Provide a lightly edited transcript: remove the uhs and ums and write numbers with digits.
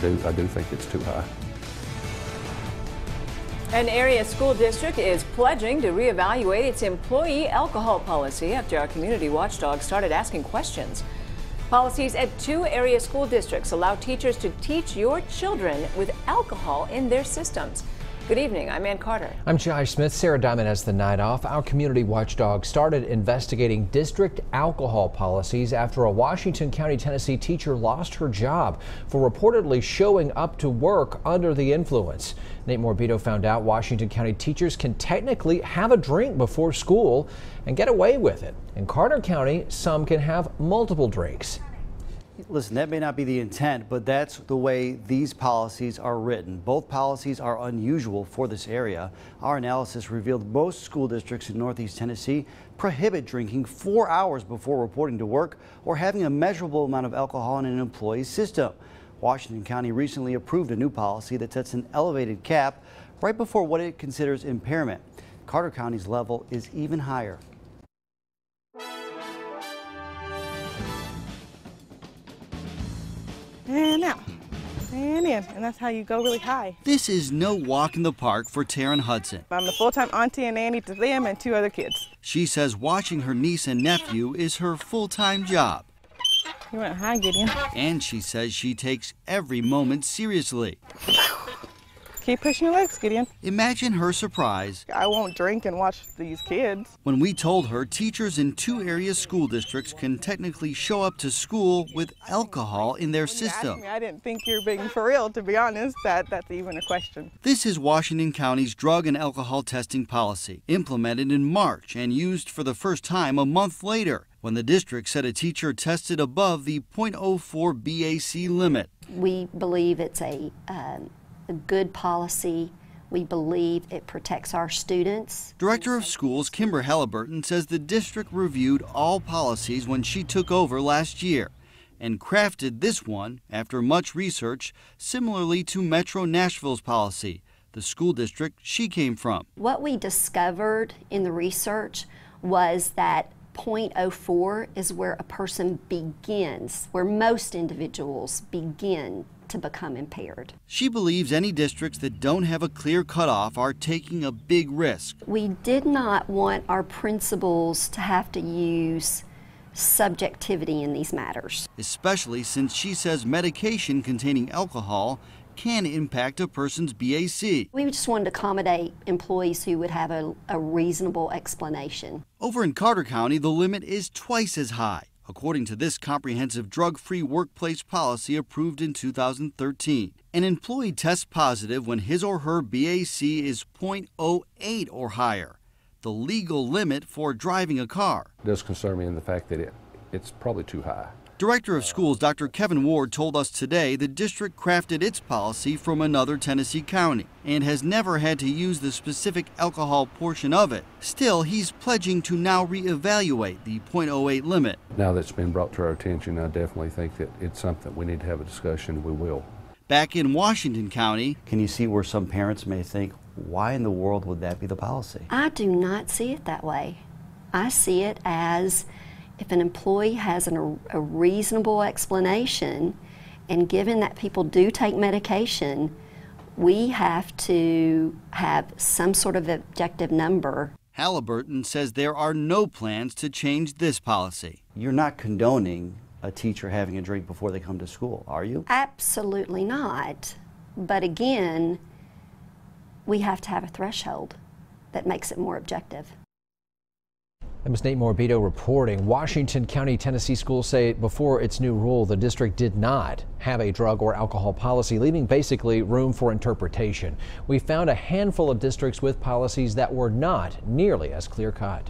I do think it's too high. An area school district is pledging to reevaluate its employee alcohol policy after our community watchdog started asking questions. Policies at 2 area school districts allow teachers to teach your children with alcohol in their systems. Good evening, I'm Ann Carter. I'm Josh Smith. Sarah Diamond has the night off. Our community watchdog started investigating district alcohol policies after a Washington County, Tennessee teacher lost her job for reportedly showing up to work under the influence. Nate Morbido found out Washington County teachers can technically have a drink before school and get away with it. In Carter County, some can have multiple drinks. Listen, that may not be the intent, but that's the way these policies are written. Both policies are unusual for this area. Our analysis revealed most school districts in Northeast Tennessee prohibit drinking 4 hours before reporting to work or having a measurable amount of alcohol in an employee's system. Washington County recently approved a new policy that sets an elevated cap right before what it considers impairment. Carter County's level is even higher. And out, and in, and that's how you go really high. This is no walk in the park for Taryn Hudson. I'm the full-time auntie and nanny to them and 2 other kids. She says watching her niece and nephew is her full-time job. You went high, Gideon. And she says she takes every moment seriously. Keep pushing your legs, Gideon. Imagine her surprise. I won't drink and watch these kids. When we told her teachers in 2 area school districts can technically show up to school with alcohol in their system. I didn't think you were being for real, to be honest. That's even a question. This is Washington County's drug and alcohol testing policy, implemented in March and used for the first time a month later, when the district said a teacher tested above the .04 BAC limit. We believe it's a good policy. We believe it protects our students. Director of Schools Kimber Halliburton says the district reviewed all policies when she took over last year and crafted this one after much research, similarly to Metro Nashville's policy, the school district she came from. What we discovered in the research was that .04 is where a person begins, where most individuals begin to become impaired. She believes any districts that don't have a clear cutoff are taking a big risk. We did not want our principals to have to use subjectivity in these matters. Especially since she says medication containing alcohol can impact a person's BAC. We just wanted to accommodate employees who would have a reasonable explanation. Over in Carter County, the limit is twice as high, according to this comprehensive drug-free workplace policy approved in 2013. An employee tests positive when his or her BAC is .08 or higher, the legal limit for driving a car. It does concern me in the fact that it's probably too high. Director of Schools Dr. Kevin Ward told us today the district crafted its policy from another Tennessee county and has never had to use the specific alcohol portion of it. Still, he's pledging to now reevaluate the .08 limit. Now that's been brought to our attention, I definitely think that it's something we need to have a discussion. We will. Back in Washington County, can you see where some parents may think, why in the world would that be the policy? I do not see it that way. I see it as if an employee has a reasonable explanation, and given that people do take medication, we have to have some sort of objective number. Halliburton says there are no plans to change this policy. You're not condoning a teacher having a drink before they come to school, are you? Absolutely not. But again, we have to have a threshold that makes it more objective. That was Nate Morbido reporting. Washington County, Tennessee schools say before its new rule, the district did not have a drug or alcohol policy, leaving basically room for interpretation. We found a handful of districts with policies that were not nearly as clear-cut.